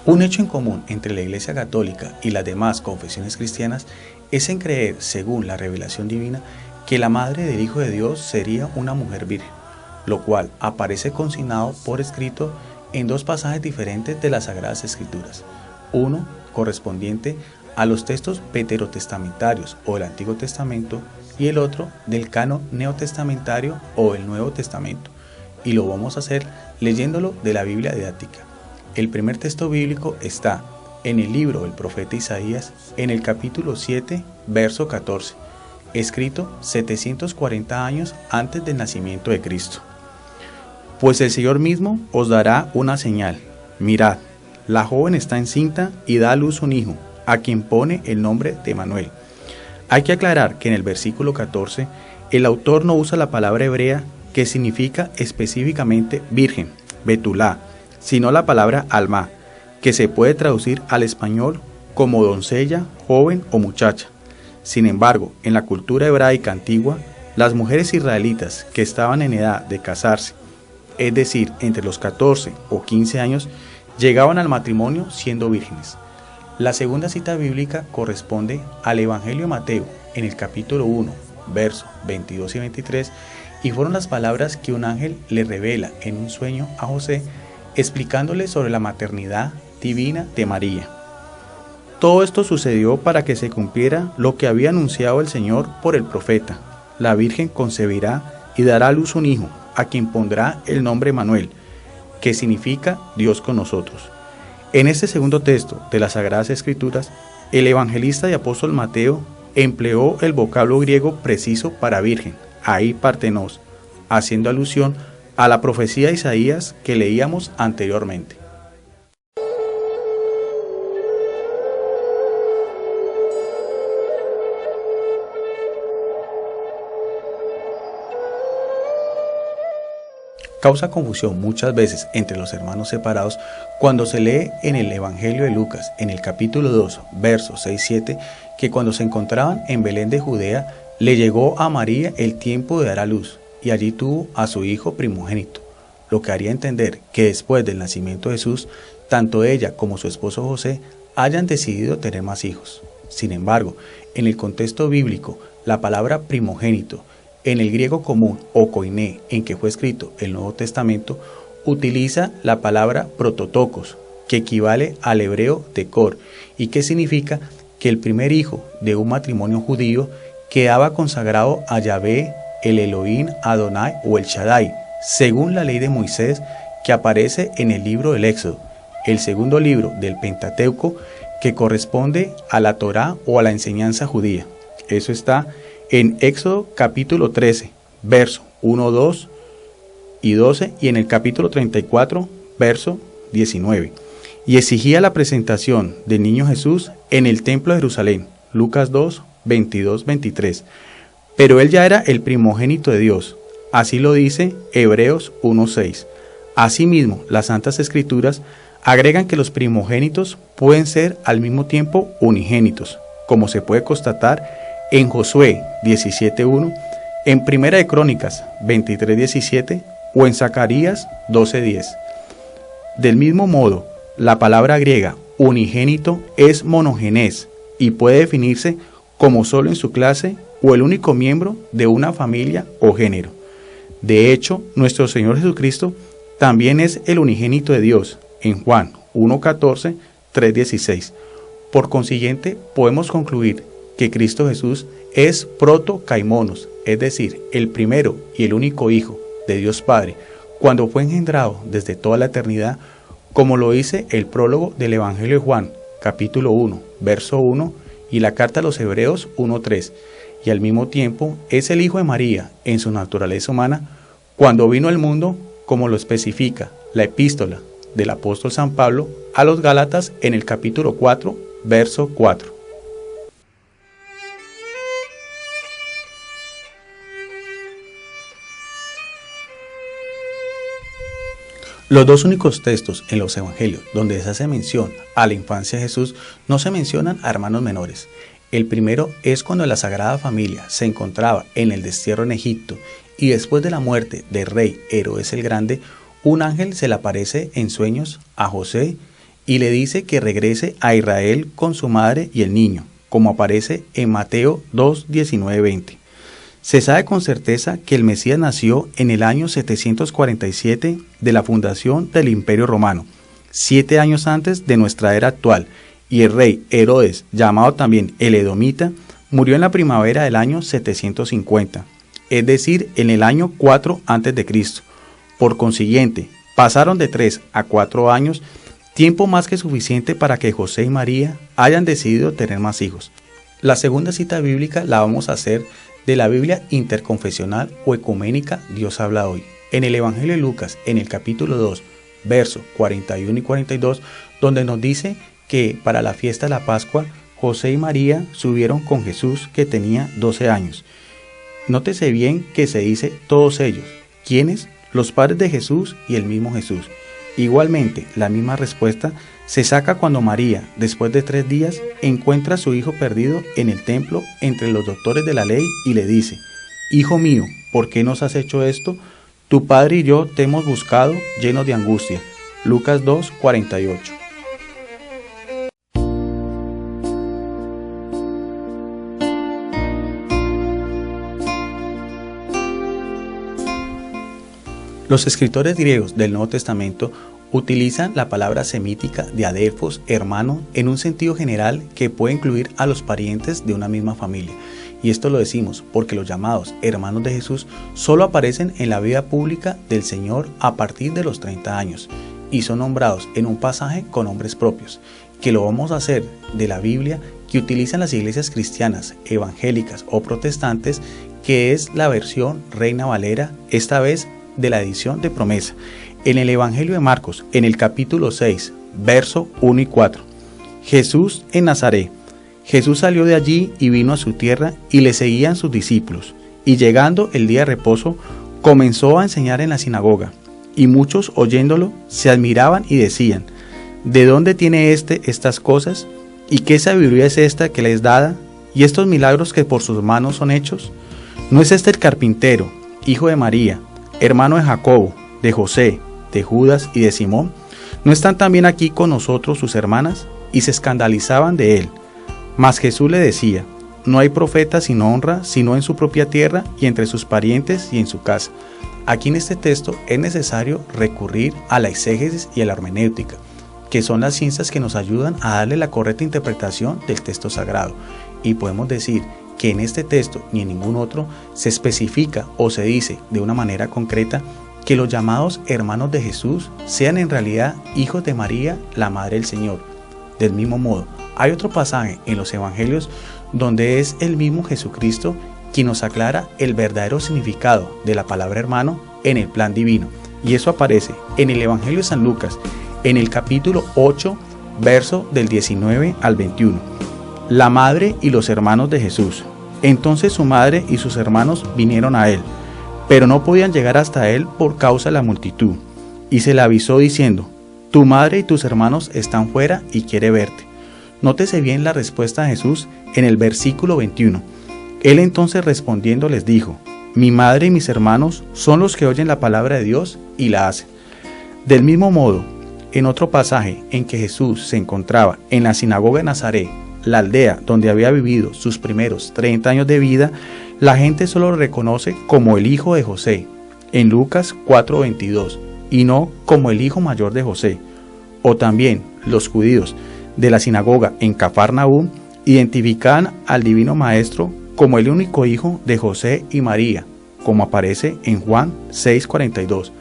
Un hecho en común entre la Iglesia Católica y las demás confesiones cristianas es en creer, según la revelación divina, que la madre del Hijo de Dios sería una mujer virgen, lo cual aparece consignado por escrito en dos pasajes diferentes de las Sagradas Escrituras, uno correspondiente a los textos veterotestamentarios o del Antiguo Testamento y el otro del canon neotestamentario o el Nuevo Testamento, y lo vamos a hacer leyéndolo de la Biblia didáctica. El primer texto bíblico está en el libro del profeta Isaías, en el capítulo 7, verso 14, escrito 740 años antes del nacimiento de Cristo. Pues el Señor mismo os dará una señal. Mirad, la joven está encinta y da a luz un hijo, a quien pone el nombre de Manuel. Hay que aclarar que en el versículo 14, el autor no usa la palabra hebrea que significa específicamente virgen, betulá, sino la palabra alma, que se puede traducir al español como doncella, joven o muchacha. Sin embargo, en la cultura hebraica antigua, las mujeres israelitas que estaban en edad de casarse, es decir, entre los 14 o 15 años, llegaban al matrimonio siendo vírgenes. La segunda cita bíblica corresponde al Evangelio de Mateo, en el capítulo 1, versos 22 y 23, y fueron las palabras que un ángel le revela en un sueño a José, explicándole sobre la maternidad divina de María. Todo esto sucedió para que se cumpliera lo que había anunciado el Señor por el profeta. La Virgen concebirá y dará a luz un hijo, a quien pondrá el nombre Manuel, que significa Dios con nosotros. En este segundo texto de las Sagradas Escrituras, el evangelista y apóstol Mateo empleó el vocablo griego preciso para virgen, ahí partenos, haciendo alusión a la profecía de Isaías que leíamos anteriormente. Causa confusión muchas veces entre los hermanos separados cuando se lee en el Evangelio de Lucas, en el capítulo 2, versos 6-7, que cuando se encontraban en Belén de Judea, le llegó a María el tiempo de dar a luz, y allí tuvo a su hijo primogénito, lo que haría entender que después del nacimiento de Jesús, tanto ella como su esposo José hayan decidido tener más hijos. Sin embargo, en el contexto bíblico, la palabra primogénito, en el griego común o koiné, en que fue escrito el Nuevo Testamento, utiliza la palabra prototokos, que equivale al hebreo tekor, y que significa que el primer hijo de un matrimonio judío quedaba consagrado a Yahvé, el Elohim, Adonai o el Shaddai, según la ley de Moisés que aparece en el libro del Éxodo, el segundo libro del Pentateuco que corresponde a la Torá o a la enseñanza judía. Eso está en Éxodo capítulo 13, verso 1, 2 y 12 y en el capítulo 34, verso 19. Y exigía la presentación del niño Jesús en el templo de Jerusalén, Lucas 2, 22, 23. Pero él ya era el primogénito de Dios, así lo dice Hebreos 1, 6. Asimismo, las Santas Escrituras agregan que los primogénitos pueden ser al mismo tiempo unigénitos, como se puede constatar en Josué 17.1, en Primera de Crónicas 23.17 o en Zacarías 12.10. Del mismo modo, la palabra griega unigénito es monogenes y puede definirse como solo en su clase o el único miembro de una familia o género. De hecho, nuestro Señor Jesucristo también es el unigénito de Dios, en Juan 1.14, 3.16. Por consiguiente, podemos concluir que Cristo Jesús es proto-caimonos, es decir, el primero y el único Hijo de Dios Padre, cuando fue engendrado desde toda la eternidad, como lo dice el prólogo del Evangelio de Juan, capítulo 1, verso 1, y la carta a los Hebreos 1.3, y al mismo tiempo es el Hijo de María en su naturaleza humana, cuando vino al mundo, como lo especifica la epístola del apóstol San Pablo a los Gálatas en el capítulo 4, verso 4. Los dos únicos textos en los evangelios donde se hace mención a la infancia de Jesús no se mencionan a hermanos menores. El primero es cuando la Sagrada Familia se encontraba en el destierro en Egipto y después de la muerte del rey Herodes el Grande, un ángel se le aparece en sueños a José y le dice que regrese a Israel con su madre y el niño, como aparece en Mateo 2, 19, 20. Se sabe con certeza que el Mesías nació en el año 747 de la fundación del Imperio Romano, 7 años antes de nuestra era actual, y el rey Herodes, llamado también el Edomita, murió en la primavera del año 750, es decir, en el año 4 a.C. Por consiguiente, pasaron de 3 a 4 años, tiempo más que suficiente para que José y María hayan decidido tener más hijos. La segunda cita bíblica la vamos a hacer de la Biblia interconfesional o ecuménica Dios habla hoy, en el Evangelio de Lucas, en el capítulo 2, versos 41 y 42, donde nos dice que para la fiesta de la Pascua, José y María subieron con Jesús, que tenía 12 años. Nótese bien que se dice todos ellos. ¿Quiénes? Los padres de Jesús y el mismo Jesús. Igualmente, la misma respuesta se saca cuando María, después de 3 días, encuentra a su hijo perdido en el templo entre los doctores de la ley y le dice: Hijo mío, ¿por qué nos has hecho esto? Tu padre y yo te hemos buscado llenos de angustia. Lucas 2, 48. Los escritores griegos del Nuevo Testamento utilizan la palabra semítica de adelphos, hermano, en un sentido general que puede incluir a los parientes de una misma familia. Y esto lo decimos porque los llamados hermanos de Jesús solo aparecen en la vida pública del Señor a partir de los 30 años y son nombrados en un pasaje con nombres propios, que lo vamos a hacer de la Biblia que utilizan las iglesias cristianas, evangélicas o protestantes, que es la versión Reina Valera, esta vez de la edición de promesa. En el Evangelio de Marcos, en el capítulo 6, verso 1 y 4. Jesús en Nazaret. Jesús salió de allí y vino a su tierra, y le seguían sus discípulos. Y llegando el día de reposo, comenzó a enseñar en la sinagoga. Y muchos, oyéndolo, se admiraban y decían: ¿de dónde tiene estas cosas? ¿Y qué sabiduría es esta que le es dada? ¿Y estos milagros que por sus manos son hechos? ¿No es este el carpintero, hijo de María, hermano de Jacobo, de José, de Judas y de Simón? ¿No están también aquí con nosotros sus hermanas? Y se escandalizaban de él. Mas Jesús le decía: no hay profeta sin honra, sino en su propia tierra y entre sus parientes y en su casa. Aquí en este texto es necesario recurrir a la exégesis y a la hermenéutica, que son las ciencias que nos ayudan a darle la correcta interpretación del texto sagrado. Y podemos decir que en este texto ni en ningún otro se especifica o se dice de una manera concreta que los llamados hermanos de Jesús sean en realidad hijos de María, la Madre del Señor. Del mismo modo, hay otro pasaje en los Evangelios donde es el mismo Jesucristo quien nos aclara el verdadero significado de la palabra hermano en el plan divino. Y eso aparece en el Evangelio de San Lucas, en el capítulo 8, verso del 19 al 21. La madre y los hermanos de Jesús. Entonces su madre y sus hermanos vinieron a él, pero no podían llegar hasta él por causa de la multitud. Y se le avisó diciendo: tu madre y tus hermanos están fuera y quiere verte. Nótese bien la respuesta de Jesús en el versículo 21. Él entonces respondiendo les dijo: mi madre y mis hermanos son los que oyen la palabra de Dios y la hacen. Del mismo modo, en otro pasaje en que Jesús se encontraba en la sinagoga de Nazaret, la aldea donde había vivido sus primeros 30 años de vida, la gente solo lo reconoce como el hijo de José, en Lucas 4:22, y no como el hijo mayor de José. O también los judíos de la sinagoga en Cafarnaúm identificaban al divino maestro como el único hijo de José y María, como aparece en Juan 6:42.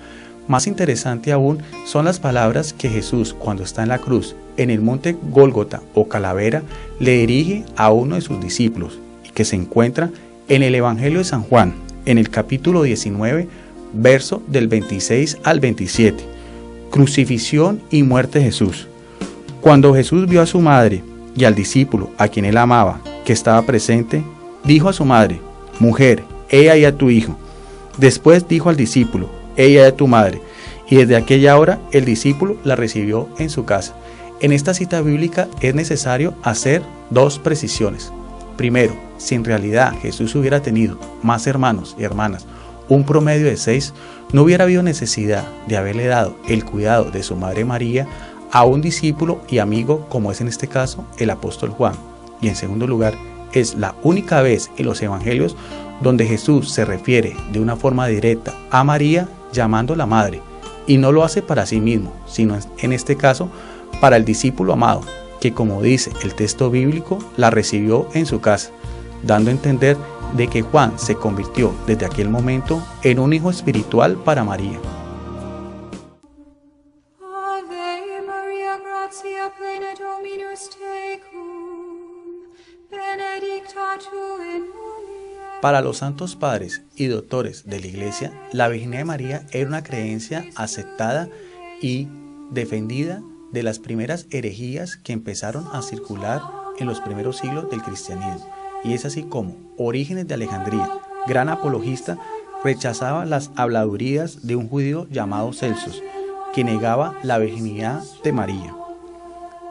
Más interesante aún son las palabras que Jesús, cuando está en la cruz, en el monte Gólgota o Calavera, le dirige a uno de sus discípulos, y que se encuentra en el Evangelio de San Juan, en el capítulo 19, verso del 26 al 27. Crucifixión y muerte de Jesús. Cuando Jesús vio a su madre y al discípulo a quien él amaba, que estaba presente, dijo a su madre: mujer, he ahí a tu hijo. Después dijo al discípulo: he ahí a tu madre. Y desde aquella hora el discípulo la recibió en su casa. En esta cita bíblica es necesario hacer dos precisiones. Primero, si en realidad Jesús hubiera tenido más hermanos y hermanas, un promedio de 6, no hubiera habido necesidad de haberle dado el cuidado de su madre María a un discípulo y amigo como es en este caso el apóstol Juan. Y en segundo lugar, es la única vez en los evangelios donde Jesús se refiere de una forma directa a María llamándola madre, y no lo hace para sí mismo, sino en este caso para el discípulo amado, que como dice el texto bíblico, la recibió en su casa, dando a entender de que Juan se convirtió desde aquel momento en un hijo espiritual para María. Ave Maria, gratia plena Dominus tecum, benedicta tu in mulieribus. Para los santos padres y doctores de la Iglesia, la virginidad de María era una creencia aceptada y defendida de las primeras herejías que empezaron a circular en los primeros siglos del cristianismo. Y es así como Orígenes de Alejandría, gran apologista, rechazaba las habladurías de un judío llamado Celsus, que negaba la virginidad de María.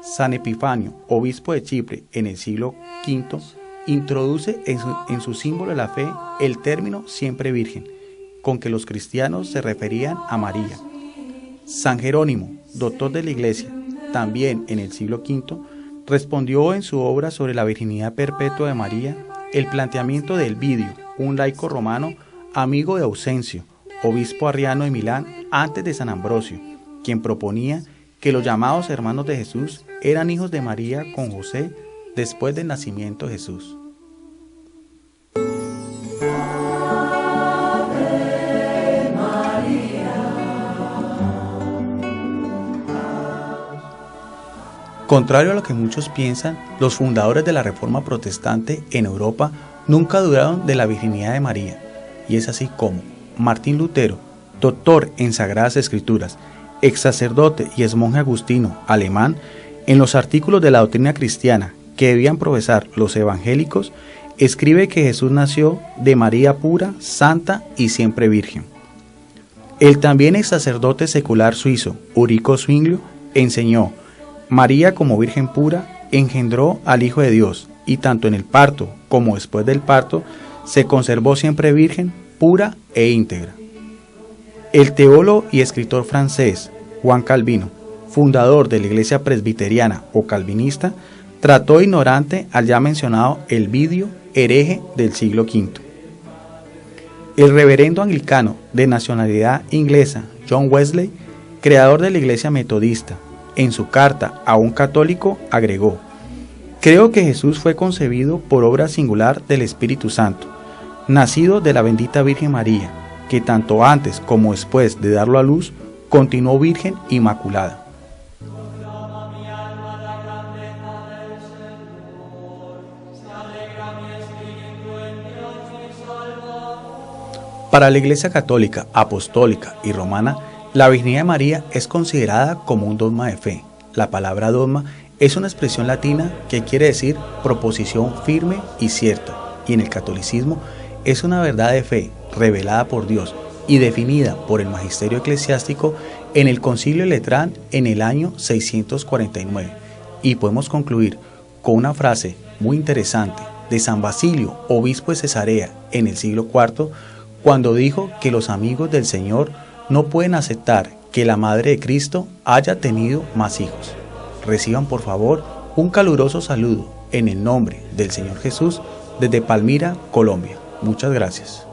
San Epifanio, obispo de Chipre en el siglo V, introduce en su símbolo de la fe el término siempre virgen, con que los cristianos se referían a María. San Jerónimo, doctor de la Iglesia, también en el siglo V, respondió en su obra sobre la virginidad perpetua de María el planteamiento de Elvidio, un laico romano amigo de Ausencio, obispo arriano de Milán antes de San Ambrosio, quien proponía que los llamados hermanos de Jesús eran hijos de María con José después del nacimiento de Jesús. Contrario a lo que muchos piensan, los fundadores de la Reforma Protestante en Europa nunca dudaron de la virginidad de María, y es así como Martín Lutero, doctor en Sagradas Escrituras, ex sacerdote y ex monje agustino alemán, en los artículos de la doctrina cristiana que debían profesar los evangélicos, escribe que Jesús nació de María pura, santa y siempre virgen. El también ex sacerdote secular suizo, Ulrico Zwinglio, enseñó: María como virgen pura engendró al Hijo de Dios, y tanto en el parto como después del parto se conservó siempre virgen, pura e íntegra. El teólogo y escritor francés Juan Calvino, fundador de la Iglesia Presbiteriana o Calvinista, trató ignorante al ya mencionado Elvidio, hereje del siglo V. El reverendo anglicano de nacionalidad inglesa John Wesley, creador de la Iglesia Metodista, en su carta a un católico agregó: creo que Jesús fue concebido por obra singular del Espíritu Santo, nacido de la bendita Virgen María, que tanto antes como después de darlo a luz, continuó virgen inmaculada. Para la Iglesia Católica, Apostólica y Romana, la virginidad de María es considerada como un dogma de fe. La palabra dogma es una expresión latina que quiere decir proposición firme y cierta, y en el catolicismo es una verdad de fe revelada por Dios y definida por el magisterio eclesiástico en el Concilio de Letrán en el año 649. Y podemos concluir con una frase muy interesante de San Basilio, obispo de Cesarea en el siglo IV, cuando dijo que los amigos del Señor no pueden aceptar que la Madre de Cristo haya tenido más hijos. Reciban por favor un caluroso saludo en el nombre del Señor Jesús desde Palmira, Colombia. Muchas gracias.